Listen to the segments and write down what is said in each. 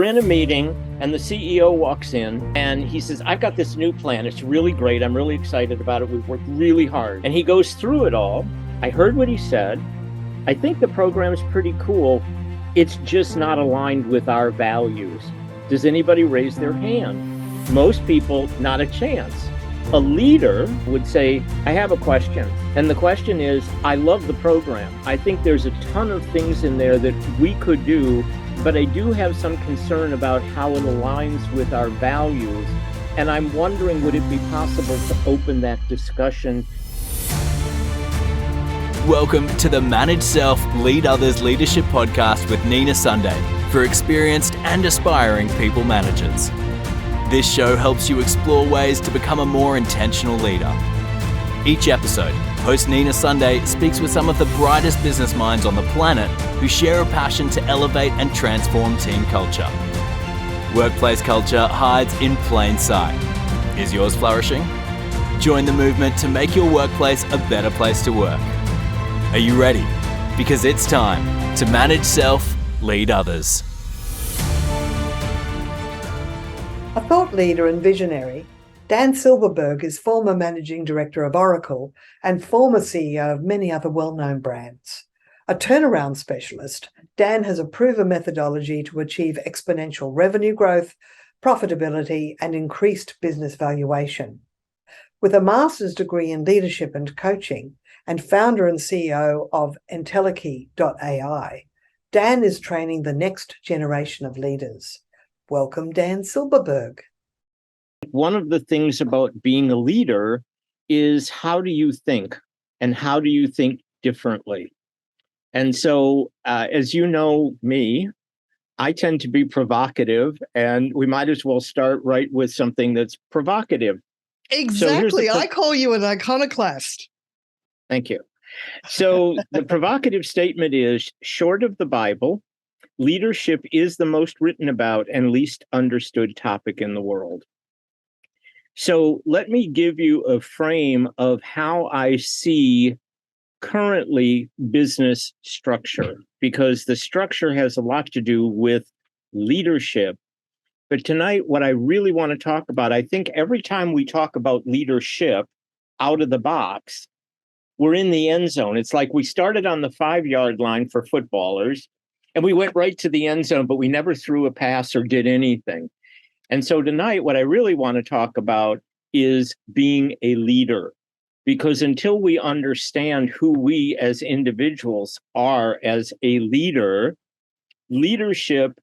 we're in a meeting and the CEO walks in and he says, I've got this new plan. It's really great. I'm really excited about it. We've worked really hard. And he goes through it all. I heard what he said. I think the program's pretty cool. It's just not aligned with our values. Does anybody raise their hand? Most people, not a chance. A leader would say, I have a question. And the question is, I love the program. I think there's a ton of things in there that we could do, but I do have some concern about how it aligns with our values. And I'm wondering, would it be possible to open that discussion? Welcome to the Manage Self, Lead Others Leadership Podcast with Nina Sunday for experienced and aspiring people managers. This show helps you explore ways to become a more intentional leader. Each episode, host Nina Sunday speaks with some of the brightest business minds on the planet who share a passion to elevate and transform team culture. Workplace culture hides in plain sight. Is yours flourishing? Join the movement to make your workplace a better place to work. Are you ready? Because it's time to manage self, lead others. A thought leader and visionary, Dan Silberberg is former managing director of Oracle and former CEO of many other well-known brands. A turnaround specialist, Dan has a proven methodology to achieve exponential revenue growth, profitability, and increased business valuation. With a master's degree in leadership and coaching and founder and CEO of Entelechy.ai, Dan is training the next generation of leaders. Welcome, Dan Silberberg. One of the things about being a leader is how do you think and how do you think differently? And so, as you know me, I tend to be provocative, and we might as well start right with something that's provocative. Exactly. I call you an iconoclast. Thank you. So the provocative statement is, short of the Bible, leadership is the most written about and least understood topic in the world. So let me give you a frame of how I see currently business structure, because the structure has a lot to do with leadership. But tonight, what I really want to talk about, I think every time we talk about leadership out of the box, we're in the end zone. It's like we started on the 5-yard line for footballers, and we went right to the end zone, but we never threw a pass or did anything. And so tonight, what I really want to talk about is being a leader, because until we understand who we as individuals are as a leader, leadership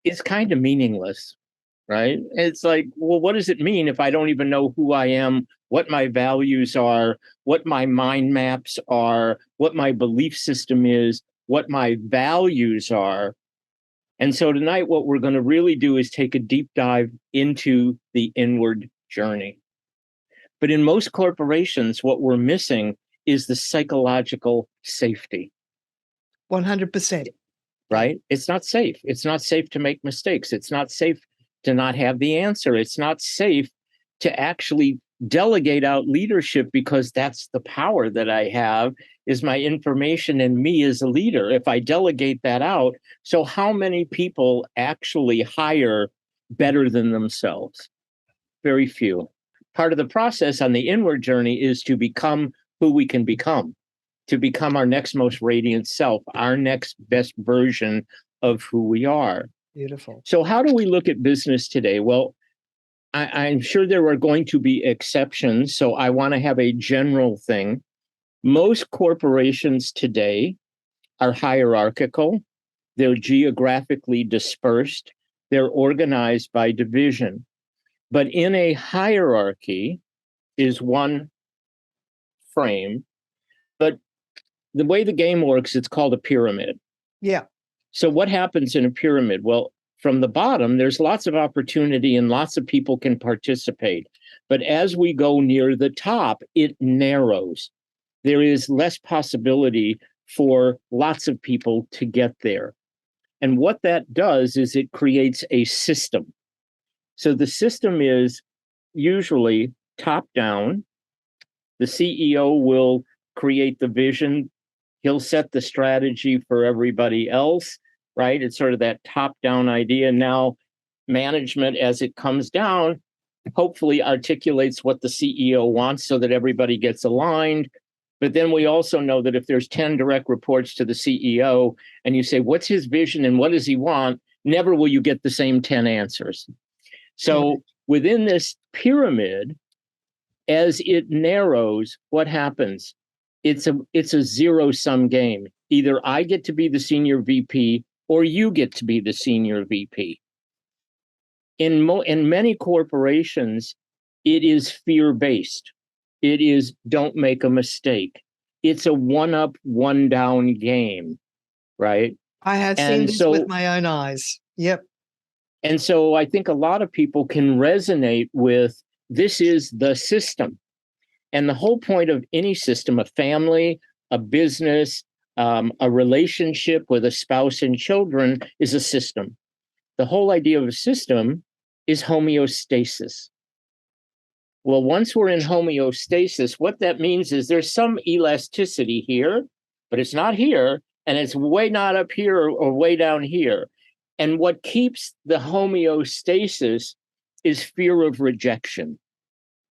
is kind of meaningless, right? It's like, well, what does it mean if I don't even know who I am, what my values are, what my mind maps are, what my belief system is, what my values are? And so tonight, what we're going to really do is take a deep dive into the inward journey. But in most corporations, what we're missing is the psychological safety. 100%. Right? It's not safe. It's not safe to make mistakes. It's not safe to not have the answer. It's not safe to actually delegate out leadership, because that's the power that I have, is my information and me as a leader. If I delegate that out, so how many people actually hire better than themselves? Very few. Part of the process on the inward journey is to become who we can become, to become our next most radiant self, our next best version of who we are. Beautiful. So how do we look at business today? Well, I'm sure there are going to be exceptions, so I want to have a general thing. Most corporations today are hierarchical. They're geographically dispersed. They're organized by division. But in a hierarchy is one frame. But the way the game works, it's called a pyramid. Yeah. So what happens in a pyramid? Well, from the bottom, there's lots of opportunity and lots of people can participate. But as we go near the top, it narrows. There is less possibility for lots of people to get there. And what that does is it creates a system. So the system is usually top down. The CEO will create the vision. He'll set the strategy for everybody else. right? It's sort of that top-down idea. Now, management, as it comes down, hopefully articulates what the CEO wants so that everybody gets aligned. But then we also know that if there's 10 direct reports to the CEO and you say, what's his vision and what does he want? Never will you get the same 10 answers. So within this pyramid, as it narrows, what happens? It's a zero-sum game. Either I get to be the senior VP or you get to be the senior VP. In many corporations, it is fear-based. It is don't make a mistake. It's a one-up, one-down game, right? I have seen this with my own eyes. Yep. And so I think a lot of people can resonate with this is the system. And the whole point of any system, a family, a business, a relationship with a spouse and children is a system. The whole idea of a system is homeostasis. Well, once we're in homeostasis, what that means is there's some elasticity here, but it's not here, and it's way not up here or way down here. And what keeps the homeostasis is fear of rejection.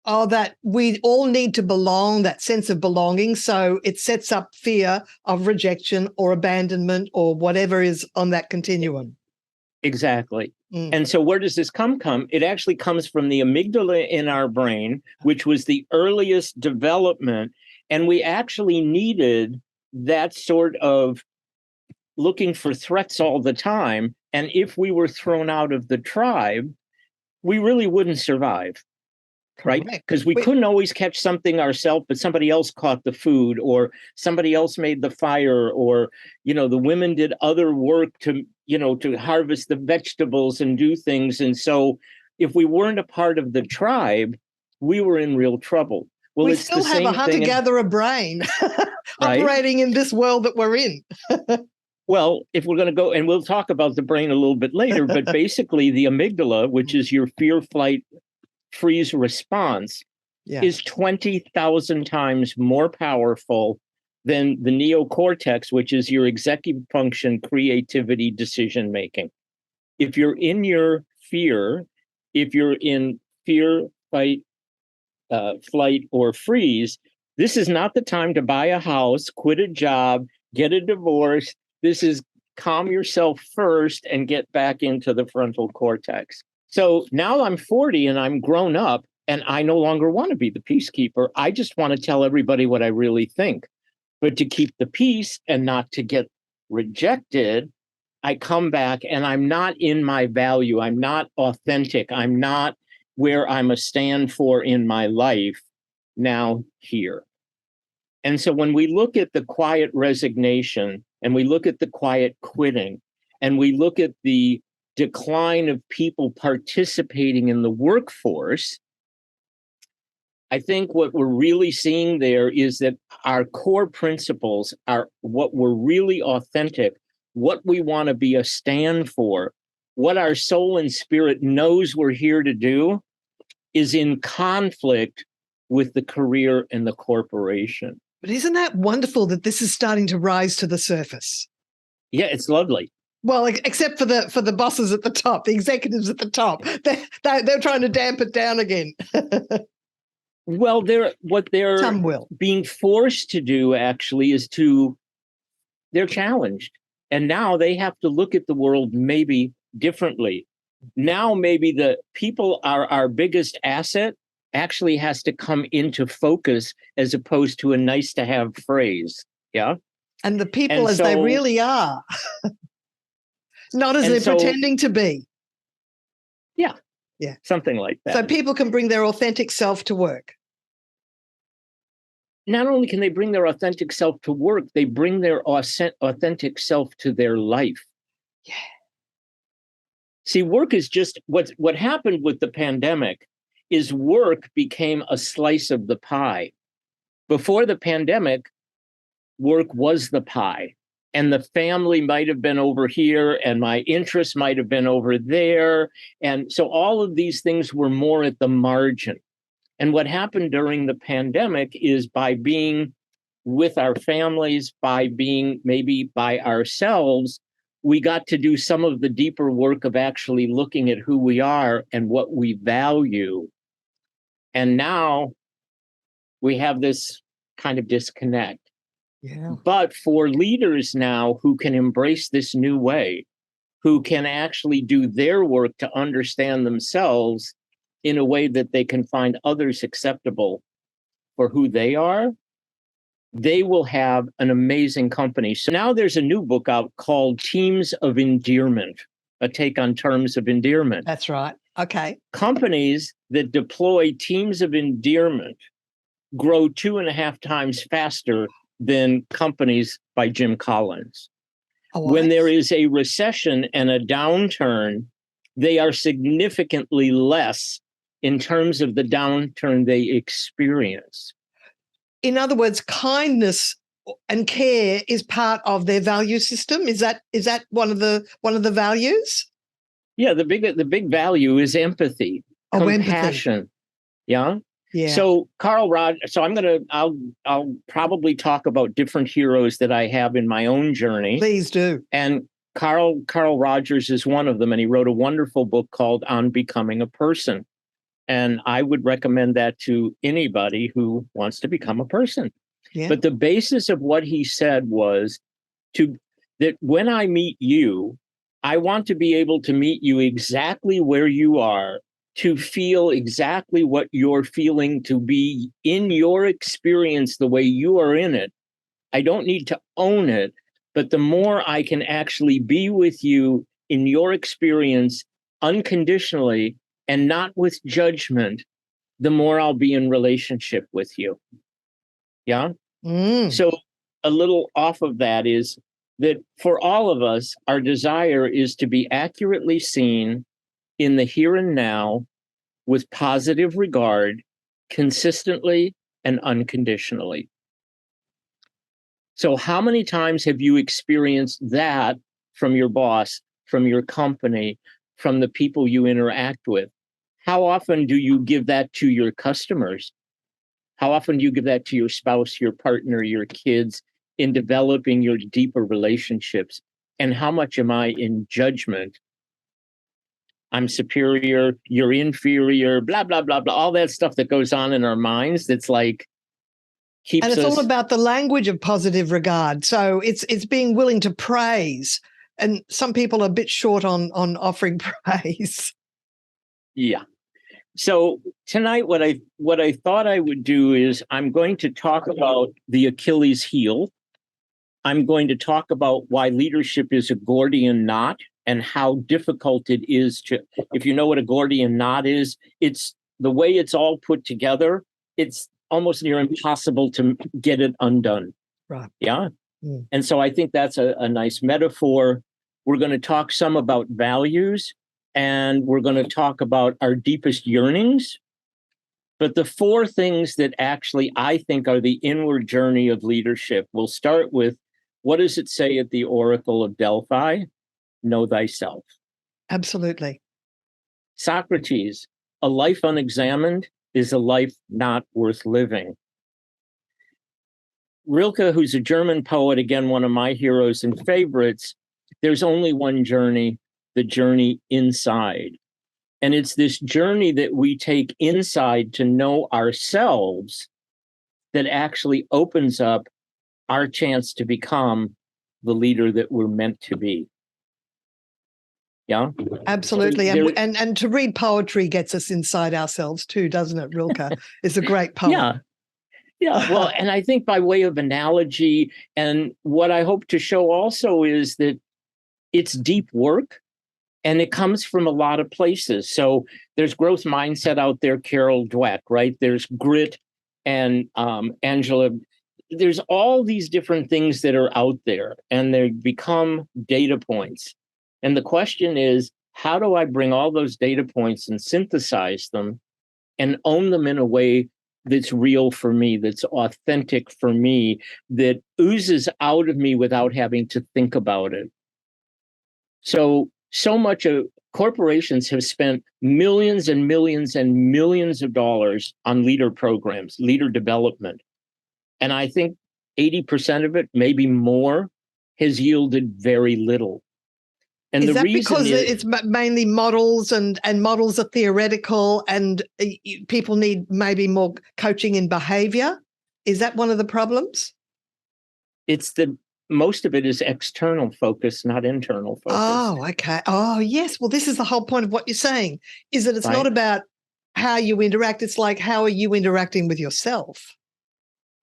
Oh, that we all need to belong, that sense of belonging. So it sets up fear of rejection or abandonment or whatever is on that continuum. Exactly. And so where does this come? It actually comes from the amygdala in our brain, which was the earliest development. And we actually needed that sort of looking for threats all the time. And if we were thrown out of the tribe, we really wouldn't survive. Right? Because we couldn't always catch something ourselves, but somebody else caught the food or somebody else made the fire or, the women did other work to harvest the vegetables and do things. And so if we weren't a part of the tribe, we were in real trouble. Well, we still have a hunter-gatherer brain operating in this world that we're in. Well, if we're going to go, and we'll talk about the brain a little bit later, but basically the amygdala, which is your fear, flight, freeze response, is 20,000 times more powerful than the neocortex, which is your executive function, creativity, decision making. If you're in your fear, if you're in fear, fight, flight, or freeze, this is not the time to buy a house, quit a job, get a divorce. This is calm yourself first and get back into the frontal cortex. So now I'm 40 and I'm grown up and I no longer want to be the peacekeeper. I just want to tell everybody what I really think. But to keep the peace and not to get rejected, I come back and I'm not in my value. I'm not authentic. I'm not where I'm a stand for in my life now here. And so when we look at the quiet resignation and we look at the quiet quitting and we look at the decline of people participating in the workforce, I think what we're really seeing there is that our core principles are what we're really authentic, what we want to be a stand for, what our soul and spirit knows we're here to do is in conflict with the career and the corporation. But isn't that wonderful that this is starting to rise to the surface? Yeah, it's lovely. Well, except for the bosses at the top, the executives at the top, they're trying to damp it down again. Well, they're being forced to do actually is they're challenged, and now they have to look at the world maybe differently. Now maybe the people are our biggest asset actually has to come into focus as opposed to a nice to have phrase. Yeah. And the people as they really are. Not as they're pretending to be. Yeah. Yeah. Something like that. So people can bring their authentic self to work. Not only can they bring their authentic self to work, they bring their authentic self to their life. Yeah. See, work is just what happened with the pandemic is work became a slice of the pie. Before the pandemic, work was the pie. And the family might have been over here, and my interests might have been over there. And so all of these things were more at the margin. And what happened during the pandemic is by being with our families, by being maybe by ourselves, we got to do some of the deeper work of actually looking at who we are and what we value. And now we have this kind of disconnect. Yeah. But for leaders now who can embrace this new way, who can actually do their work to understand themselves in a way that they can find others acceptable for who they are, they will have an amazing company. So now there's a new book out called Teams of Endearment, a take on terms of endearment. That's right. Okay. Companies that deploy teams of endearment grow 2.5 times faster than companies by Jim Collins. When there is a recession and a downturn, they are significantly less in terms of the downturn they experience. In other words, kindness and care is part of their value system. Is that one of the values? Yeah, the big value is empathy, compassion. Empathy. Yeah. Yeah. So I'll probably talk about different heroes that I have in my own journey. Please do. And Carl Rogers is one of them, and he wrote a wonderful book called On Becoming a Person. And I would recommend that to anybody who wants to become a person. Yeah. But the basis of what he said was that when I meet you, I want to be able to meet you exactly where you are, to feel exactly what you're feeling, to be in your experience the way you are in it. I don't need to own it, but the more I can actually be with you in your experience unconditionally and not with judgment, the more I'll be in relationship with you. Yeah? So a little off of that is that for all of us, our desire is to be accurately seen in the here and now with positive regard, consistently and unconditionally. So how many times have you experienced that from your boss, from your company, from the people you interact with? How often do you give that to your customers? How often do you give that to your spouse, your partner, your kids in developing your deeper relationships? And how much am I in judgment? I'm superior, you're inferior, blah, blah, blah, blah, all that stuff that goes on in our minds that's like keeps us. And it's all about the language of positive regard. So it's being willing to praise. And some people are a bit short on offering praise. Yeah. So tonight, what I thought I would do is I'm going to talk about the Achilles heel. I'm going to talk about why leadership is a Gordian knot and how difficult it is to, if you know what a Gordian knot is, it's the way it's all put together. It's almost near impossible to get it undone. Right. Yeah. And so I think that's a nice metaphor. We're going to talk some about values, and we're going to talk about our deepest yearnings. But the 4 things that actually I think are the inward journey of leadership, we'll start with, what does it say at the Oracle of Delphi? Know thyself. Absolutely. Socrates, a life unexamined is a life not worth living. Rilke, who's a German poet, again, one of my heroes and favorites, there's only one journey, the journey inside. And it's this journey that we take inside to know ourselves that actually opens up our chance to become the leader that we're meant to be. Yeah, absolutely. And to read poetry gets us inside ourselves too, doesn't it? Rilke is a great poet. Yeah. Well, and I think by way of analogy, and what I hope to show also is that it's deep work and it comes from a lot of places. So there's growth mindset out there, Carol Dweck, right? There's grit and Angela. There's all these different things that are out there, and they become data points. And the question is, how do I bring all those data points and synthesize them and own them in a way that's real for me, that's authentic for me, that oozes out of me without having to think about it? So much of corporations have spent millions and millions and millions of dollars on leader programs, leader development. And I think 80% of it, maybe more, has yielded very little. And Is the that reason because is, it's mainly models and models are theoretical and people need maybe more coaching in behavior? Is that one of the problems? it's the most of it is external focus, not internal focus. Oh, okay. Oh, yes. Well, this is the whole point of what you're saying, is that it's Right. not about how you interact. It's like, how are you interacting with yourself?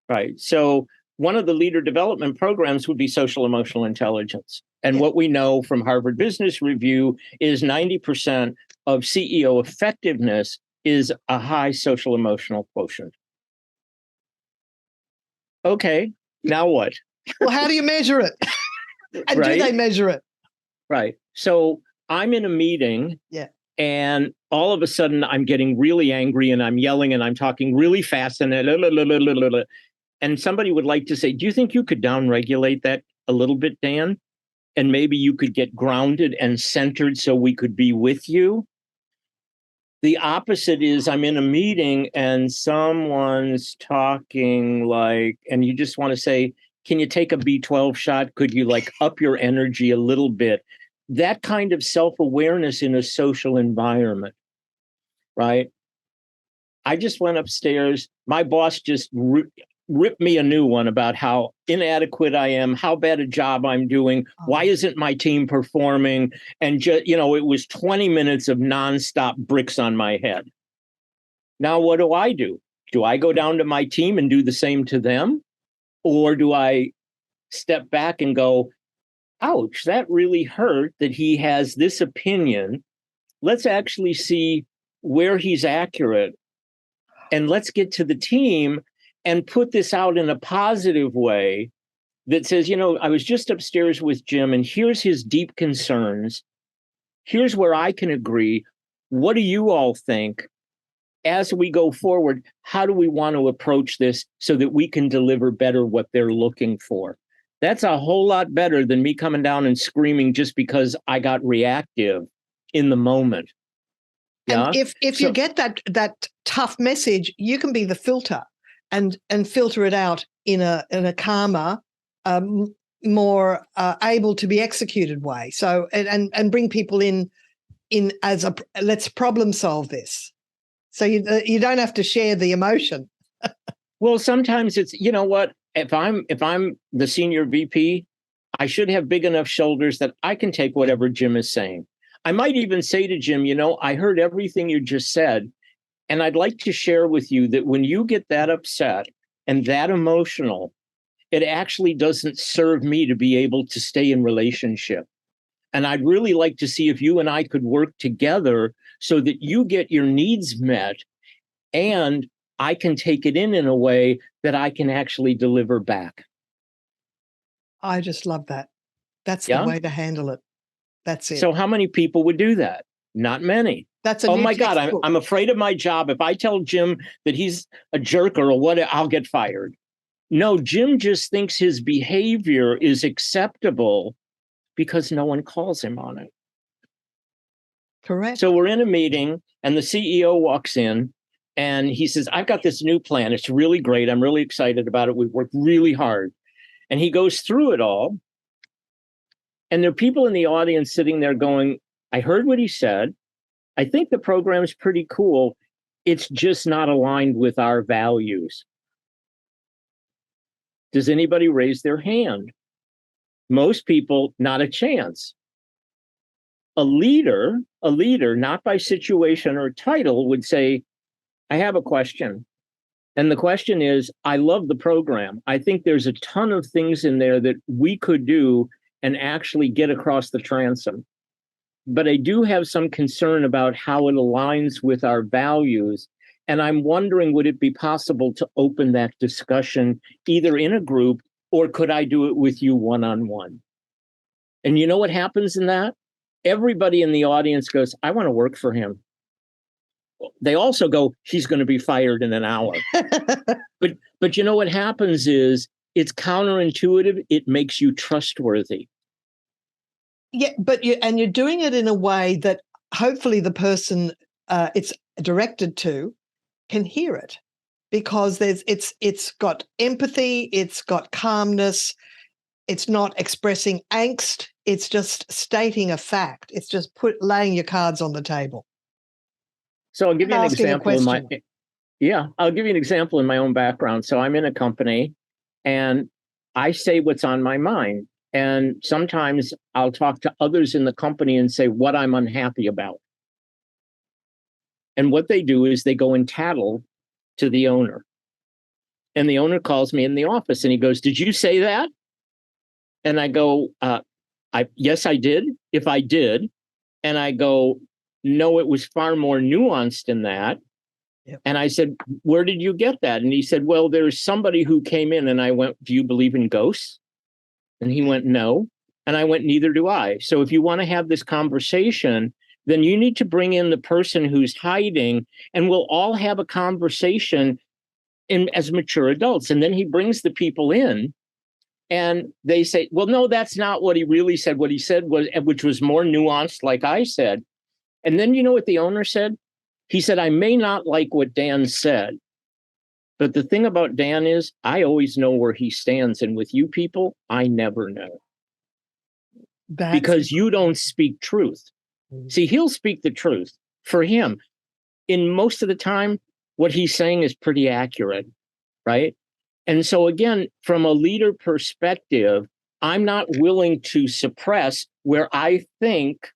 Right. So one of the leader development programs would be social emotional intelligence. And what we know from Harvard Business Review is 90% of CEO effectiveness is a high social emotional quotient. Okay, now what? Well, how do you measure it? And Right? do they measure it? Right. So I'm in a meeting. Yeah. And all of a sudden I'm getting really angry and I'm yelling and I'm talking really fast and somebody would like to say, do you think you could downregulate that a little bit, Dan? And maybe you could get grounded and centered so we could be with you. The opposite is I'm in a meeting and someone's talking like, and you just want to say, can you take a B12 shot? Could you like up your energy a little bit? That kind of self-awareness in a social environment, right? I just went upstairs. My boss just ripped me a new one about how inadequate I am, how bad a job I'm doing. Why isn't my team performing? And just, it was 20 minutes of nonstop bricks on my head. Now, what do? Do I go down to my team and do the same to them? Or do I step back and go, ouch, that really hurt that he has this opinion. Let's actually see where he's accurate. And let's get to the team and put this out in a positive way that says, I was just upstairs with Jim and here's his deep concerns. Here's where I can agree. What do you all think? As we go forward, how do we want to approach this so that we can deliver better what they're looking for? That's a whole lot better than me coming down and screaming just because I got reactive in the moment. Yeah? And if you get that tough message, you can be the filter and filter it out in a calmer, more able to be executed way. So and bring people in as a let's problem solve this. So you don't have to share the emotion. Well, sometimes it's, what, if I'm the senior VP, I should have big enough shoulders that I can take whatever Jim is saying. I might even say to Jim, I heard everything you just said, and I'd like to share with you that when you get that upset and that emotional, it actually doesn't serve me to be able to stay in relationship. And I'd really like to see if you and I could work together so that you get your needs met and I can take it in a way that I can actually deliver back. I just love that. That's the way to handle it. That's it. So how many people would do that? Not many. That's a oh new my God, textbook. I'm afraid of my job. If I tell Jim that he's a jerk or what, I'll get fired. No, Jim just thinks his behavior is acceptable because no one calls him on it. Correct. So we're in a meeting and the CEO walks in and he says, I've got this new plan. It's really great. I'm really excited about it. We've worked really hard. And he goes through it all. And there are people in the audience sitting there going, I heard what he said. I think the program's pretty cool. It's just not aligned with our values. Does anybody raise their hand? Most people, not a chance. A leader, not by situation or title, would say, I have a question. And the question is, I love the program. I think there's a ton of things in there that we could do and actually get across the transom. But I do have some concern about how it aligns with our values. And I'm wondering, would it be possible to open that discussion either in a group or could I do it with you one-on-one? And you know what happens in that? Everybody in the audience goes, I want to work for him. They also go, he's going to be fired in an hour. But you know what happens is it's counterintuitive. It makes you trustworthy. Yeah, but you're doing it in a way that hopefully the person it's directed to can hear it, because it's got empathy, it's got calmness, it's not expressing angst It's just stating a fact. It's just laying your cards on the table. So I'll give you an example I'll give you an example in my own background. So I'm in a company and I say what's on my mind. And sometimes I'll talk to others in the company and say what I'm unhappy about. And what they do is they go and tattle to the owner. And the owner calls me in the office and he goes, "Did you say that?" And I go, yes, I did. If I did. And I go, "No, it was far more nuanced than that." Yep. And I said, "Where did you get that?" And he said, "Well, there's somebody who came in." And I went, "Do you believe in ghosts?" And he went, "No." And I went, "Neither do I." So if you want to have this conversation, then you need to bring in the person who's hiding, and we'll all have a conversation as mature adults. And then he brings the people in and they say, "Well, no, that's not what he really said. What he said was," which was more nuanced, like I said. And then you know what the owner said? He said, "I may not like what Dan said, but the thing about Dan is I always know where he stands. And with you people, I never know." Because you don't speak truth. See, he'll speak the truth. For him, in most of the time, what he's saying is pretty accurate, right? And so again, from a leader perspective, I'm not willing to suppress where I think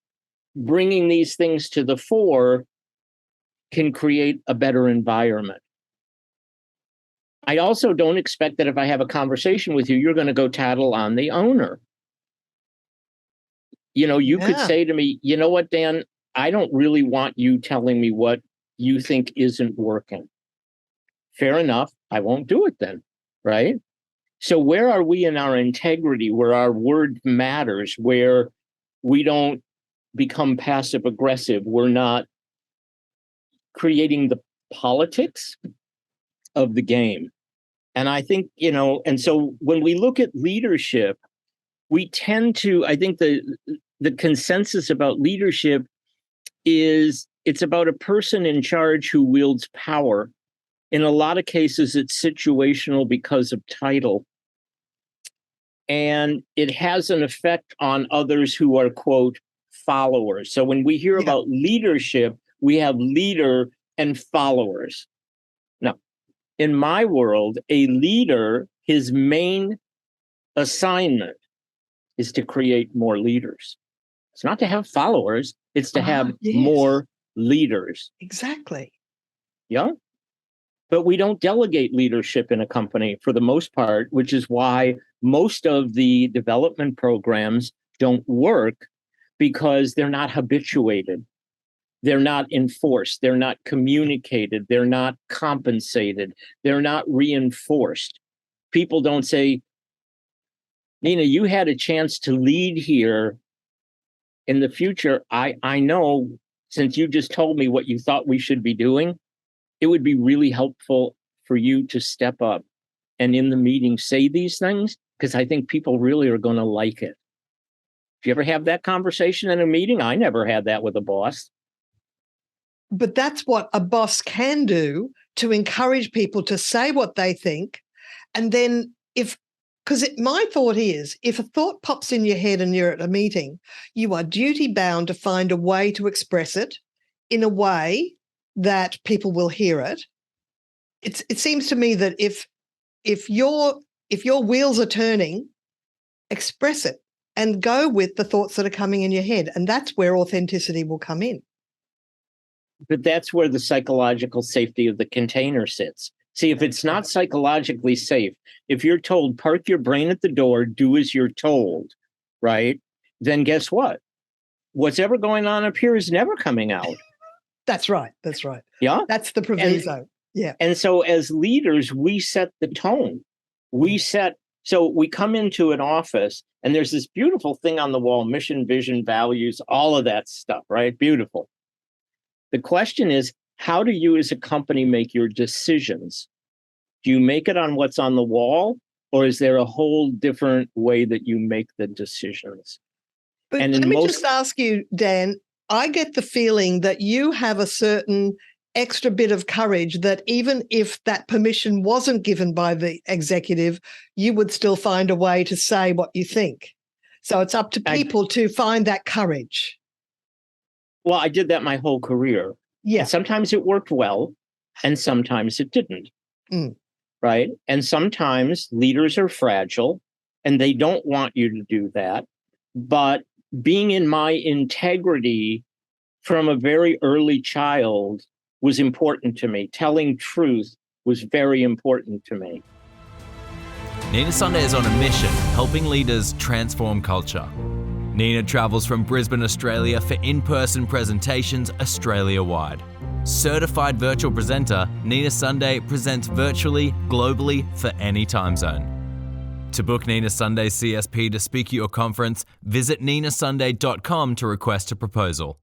bringing these things to the fore can create a better environment. I also don't expect that if I have a conversation with you, you're going to go tattle on the owner. You could say to me, "You know what, Dan, I don't really want you telling me what you think isn't working." Fair enough. I won't do it then, right? So where are we in our integrity, where our word matters, where we don't become passive aggressive? We're not creating the politics of the game. And I think, and so when we look at leadership, we tend to, I think the consensus about leadership is it's about a person in charge who wields power. In a lot of cases, it's situational because of title. And it has an effect on others who are, quote, followers. So when we hear about leadership, we have leader and followers. Now, in my world, a leader, his main assignment is to create more leaders. It's not to have followers, it's to have more leaders. Exactly. Yeah. But we don't delegate leadership in a company for the most part, which is why most of the development programs don't work, because they're not habituated. They're not enforced. They're not communicated. They're not compensated. They're not reinforced. People don't say, "Nina, you had a chance to lead here in the future. I know, since you just told me what you thought we should be doing, it would be really helpful for you to step up and in the meeting say these things, because I think people really are going to like it." Do you ever have that conversation in a meeting? I never had that with a boss. But that's what a boss can do, to encourage people to say what they think. And then my thought is, if a thought pops in your head and you're at a meeting, you are duty bound to find a way to express it in a way that people will hear it. It seems to me that if your wheels are turning, express it and go with the thoughts that are coming in your head. And that's where authenticity will come in. But that's where the psychological safety of the container sits. See, if it's not psychologically safe, if you're told, "Park your brain at the door, do as you're told," right? Then guess what? What's ever going on up here is never coming out. That's right. That's right. Yeah. That's the proviso. And so as leaders, we set the tone. So we come into an office and there's this beautiful thing on the wall: mission, vision, values, all of that stuff, right? Beautiful. The question is, how do you as a company make your decisions? Do you make it on what's on the wall, or is there a whole different way that you make the decisions? But let me just ask you, Dan, I get the feeling that you have a certain extra bit of courage that even if that permission wasn't given by the executive, you would still find a way to say what you think. So it's up to people to find that courage. Well, I did that my whole career. Yeah. And sometimes it worked well, and sometimes it didn't. Right? And sometimes leaders are fragile, and they don't want you to do that. But being in my integrity from a very early child was important to me. Telling truth was very important to me. Nina Sunday is on a mission, helping leaders transform culture. Nina travels from Brisbane, Australia for in-person presentations Australia-wide. Certified virtual presenter, Nina Sunday presents virtually, globally, for any time zone. To book Nina Sunday's CSP to speak at your conference, visit ninasunday.com to request a proposal.